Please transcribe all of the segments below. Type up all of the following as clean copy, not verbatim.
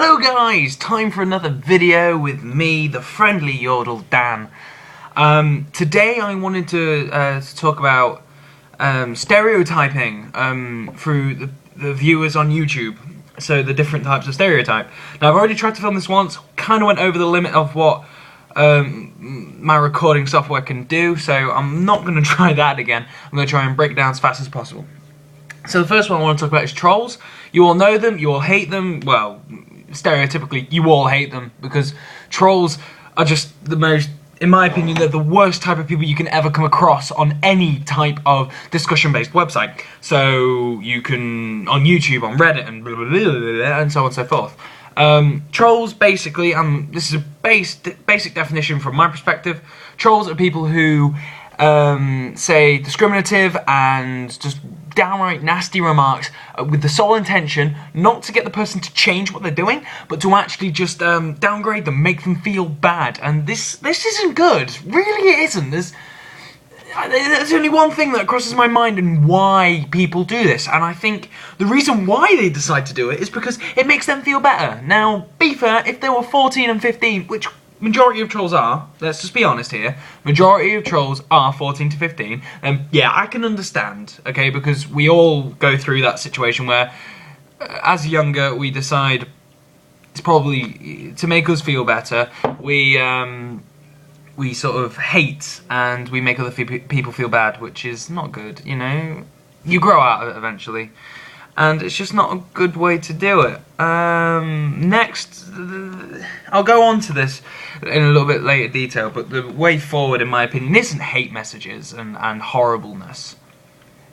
Hello guys, time for another video with me, the friendly Yodel Dan. Today I wanted to talk about stereotyping through the viewers on YouTube. So the different types of stereotype. Now I've already tried to film this once, kind of went over the limit of what my recording software can do, so I'm not going to try that again. I'm going to try and break it down as fast as possible. So the first one I want to talk about is trolls. You all know them, you all hate them. Well, stereotypically, you all hate them because trolls are just the most, in my opinion, they're the worst type of people you can ever come across on any type of discussion-based website. So you can, on YouTube, on Reddit, and blah, blah, blah, blah, and so on and so forth. Trolls, basically, this is a basic definition from my perspective. Trolls are people who say discriminative and just downright nasty remarks with the sole intention not to get the person to change what they're doing, but to actually just downgrade them, make them feel bad. And this isn't good. Really, it isn't. There's only one thing that crosses my mind and why people do this, and I think the reason why they decide to do it is because it makes them feel better. Now, be fair, if they were 14 and 15, which majority of trolls are, let's just be honest here, majority of trolls are 14 to 15, and yeah, I can understand, okay, because we all go through that situation where, as younger, we decide it's probably to make us feel better, we sort of hate and we make other people feel bad, which is not good, you know? You grow out of it eventually, and it's just not a good way to do it. Next, I'll go on to this in a little bit later detail, but the way forward, in my opinion, isn't hate messages and horribleness.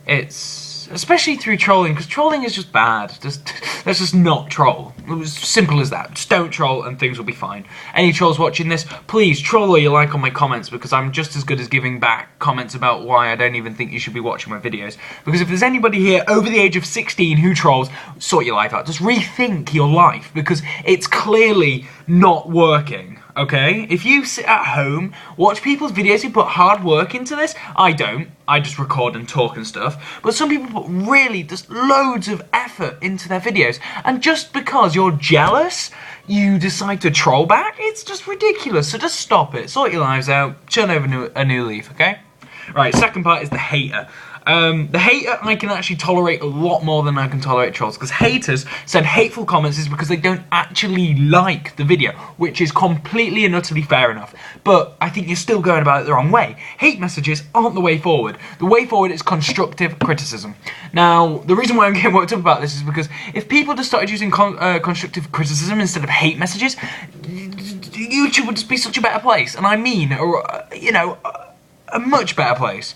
It's, especially through trolling, because trolling is just bad. Let's just not troll. It was simple as that. Just don't troll and things will be fine. Any trolls watching this, please troll all you like on my comments, because I'm just as good as giving back comments about why I don't even think you should be watching my videos. Because if there's anybody here over the age of 16 who trolls, sort your life out. Just rethink your life, because it's clearly not working. Okay? If you sit at home, watch people's videos who put hard work into this, I don't. I just record and talk and stuff. But some people put really just loads of effort into their videos. And just because you're jealous, you decide to troll back? It's just ridiculous. So just stop it. Sort your lives out. Turn over a new leaf, okay? Right, second part is the hater. The hater I can actually tolerate a lot more than I can tolerate trolls, because haters send hateful comments is because they don't actually like the video, which is completely and utterly fair enough. But I think you're still going about it the wrong way. Hate messages aren't the way forward. The way forward is constructive criticism. Now, the reason why I'm getting worked up about this is because if people just started using constructive criticism instead of hate messages, YouTube would just be such a better place. And I mean, you know, a much better place.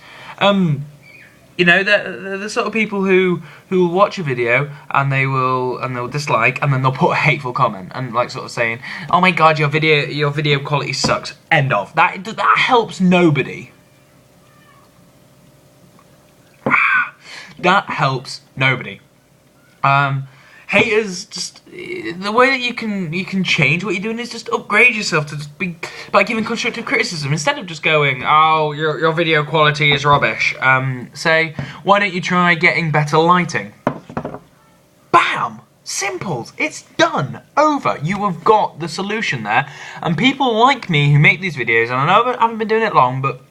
You know, they're the sort of people who will watch a video and they'll dislike, and then they'll put a hateful comment and like sort of saying, "Oh my God, your video quality sucks." End of. That helps nobody. That helps nobody. Haters, just the way that you can change what you're doing is just upgrade yourself to just be by giving constructive criticism instead of just going, "Oh, your video quality is rubbish." Say, "Why don't you try getting better lighting?" Bam! Simple. It's done. Over. You have got the solution there. And people like me who make these videos, and I know I haven't been doing it long, but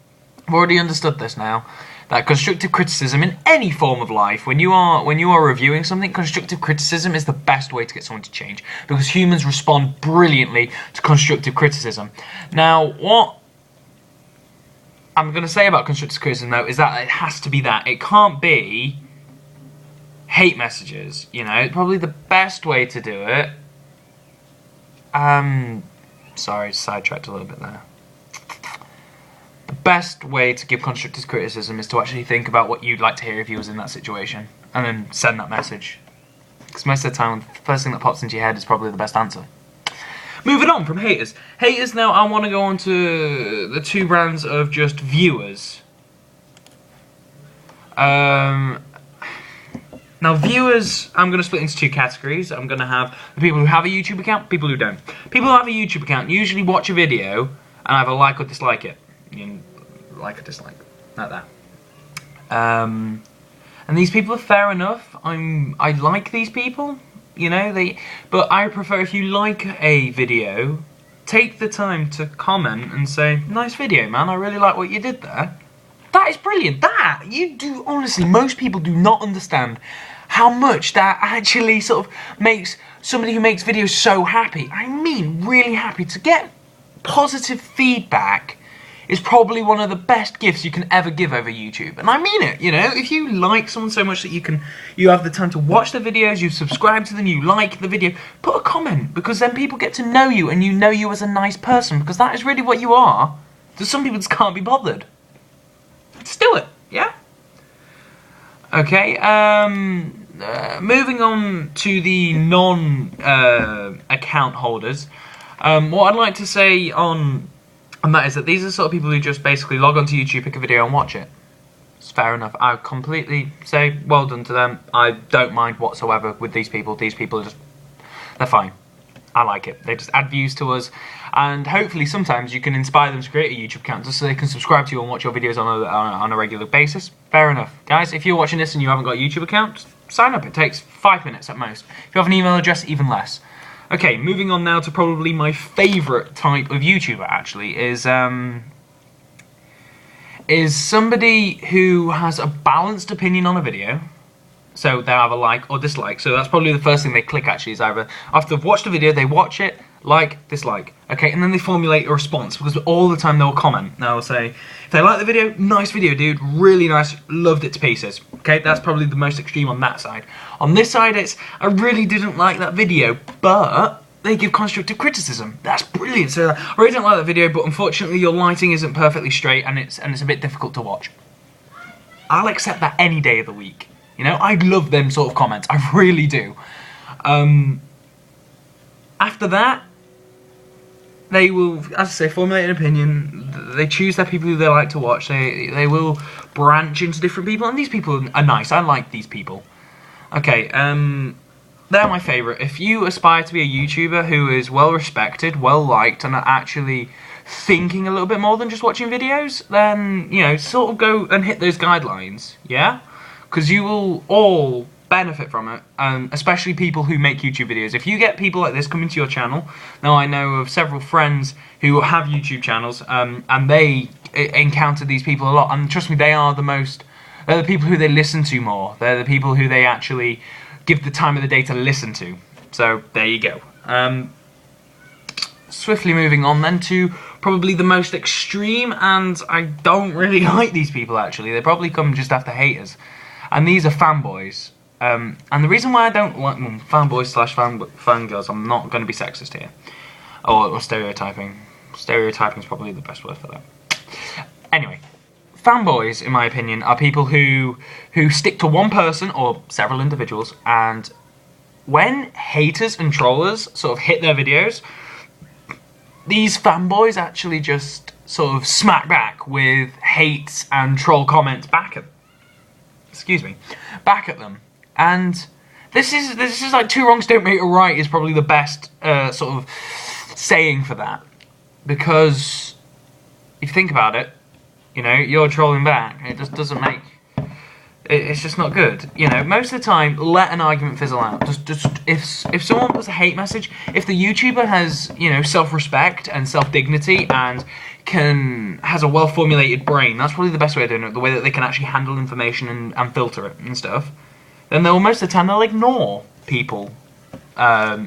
I've already understood this now. That constructive criticism in any form of life, when you are reviewing something, constructive criticism is the best way to get someone to change, because humans respond brilliantly to constructive criticism. Now, what I'm going to say about constructive criticism, though, is that it has to be that. It can't be hate messages, you know. Probably the best way to do it... sorry, sidetracked a little bit there. The best way to give constructive criticism is to actually think about what you'd like to hear if you was in that situation, and then send that message. Because most of the time, the first thing that pops into your head is probably the best answer. Moving on from haters. Haters, now I want to go on to the two brands of just viewers. Now viewers, I'm going to split into two categories. I'm going to have the people who have a YouTube account, people who don't. People who have a YouTube account usually watch a video and either like or dislike it. You know, like or dislike, like that. And these people are fair enough. I like these people. you know, but I prefer if you like a video, take the time to comment and say, nice video, man, I really like what you did there. That is brilliant. That, you do, honestly, most people do not understand how much that actually sort of makes somebody who makes videos so happy. I mean, really happy. To get positive feedback is probably one of the best gifts you can ever give over YouTube. And I mean it, you know, if you like someone so much that you have the time to watch the videos, you subscribe to them, you like the video, put a comment, because then people get to know you and you know you as a nice person, because that is really what you are. There's some people just can't be bothered. Just do it, yeah? Okay, moving on to the non-account holders, what I'd like to say on that is that these are the sort of people who just basically log onto YouTube, pick a video and watch it. It's fair enough. I completely say well done to them. I don't mind whatsoever with these people. These people are just, they're fine. I like it. They just add views to us, and hopefully sometimes you can inspire them to create a YouTube account just so they can subscribe to you and watch your videos on a regular basis. Fair enough. Guys, if you're watching this and you haven't got a YouTube account, sign up. It takes 5 minutes at most. If you have an email address, even less. Okay, moving on now to probably my favourite type of YouTuber, actually, is somebody who has a balanced opinion on a video. So they either like or dislike. So that's probably the first thing they click, actually, is either after they've watched the video, they watch it, like, dislike. Okay, and then they formulate a response, because all the time they'll comment. They'll say, if they like the video, nice video, dude, really nice, loved it to pieces. Okay, that's probably the most extreme on that side. On this side, it's, I really didn't like that video, but they give constructive criticism. That's brilliant. So I really didn't like that video, but unfortunately your lighting isn't perfectly straight and it's a bit difficult to watch. I'll accept that any day of the week. You know, I love them sort of comments. I really do. After that, they will, as I say, formulate an opinion. They choose their people who they like to watch. They will branch into different people, and these people are nice. I like these people. Okay, they're my favourite. If you aspire to be a YouTuber who is well respected, well liked, and are actually thinking a little bit more than just watching videos, then, you know, sort of go and hit those guidelines, yeah? Because you will all benefit from it, especially people who make YouTube videos. If you get people like this coming to your channel, now I know of several friends who have YouTube channels, and they encounter these people a lot, and trust me, they're the people who they listen to more. They're the people who they actually give the time of the day to listen to. So, there you go. Swiftly moving on then to probably the most extreme, and I don't really like these people, actually. They probably come just after haters. And these are fanboys. And the reason why I don't like fanboys / fangirls, I'm not going to be sexist here. Or stereotyping. Stereotyping is probably the best word for that. Anyway, fanboys, in my opinion, are people who stick to one person or several individuals, and when haters and trollers sort of hit their videos, these fanboys actually just sort of smack back with hates and troll comments back at them. And this is like two wrongs don't make a right is probably the best sort of saying for that. Because if you think about it, you know, you're trolling back. It just doesn't make... It's just not good. You know, most of the time, let an argument fizzle out. Just if someone puts a hate message, if the YouTuber has, you know, self-respect and self-dignity and has a well-formulated brain, that's probably the best way of doing it, the way that they can actually handle information and filter it and stuff, then most of the time they'll ignore people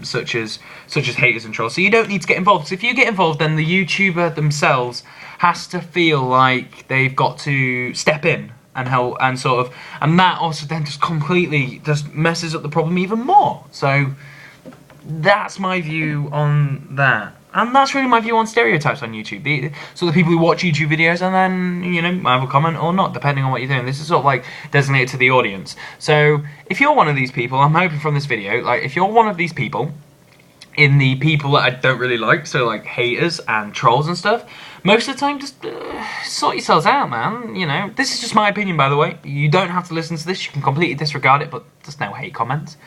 such as haters and trolls. So you don't need to get involved. So if you get involved, then the YouTuber themselves has to feel like they've got to step in and help, and that also then just completely just messes up the problem even more. So that's my view on that. And that's really my view on stereotypes on YouTube. So the people who watch YouTube videos and then, you know, have a comment or not, depending on what you're doing. This is sort of like designated to the audience. So if you're one of these people, I'm hoping from this video, like if you're one of these people, in the people that I don't really like, so like haters and trolls and stuff, most of the time just sort yourselves out, man. You know, this is just my opinion, by the way. You don't have to listen to this. You can completely disregard it, but there's no hate comments.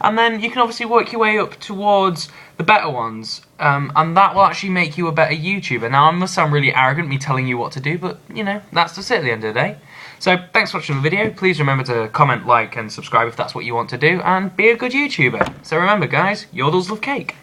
And then you can obviously work your way up towards the better ones, and that will actually make you a better YouTuber. Now, I must sound really arrogant, me telling you what to do, but, you know, that's just it at the end of the day. So, thanks for watching the video. Please remember to comment, like, and subscribe if that's what you want to do, and be a good YouTuber. So remember, guys, yodels love cake.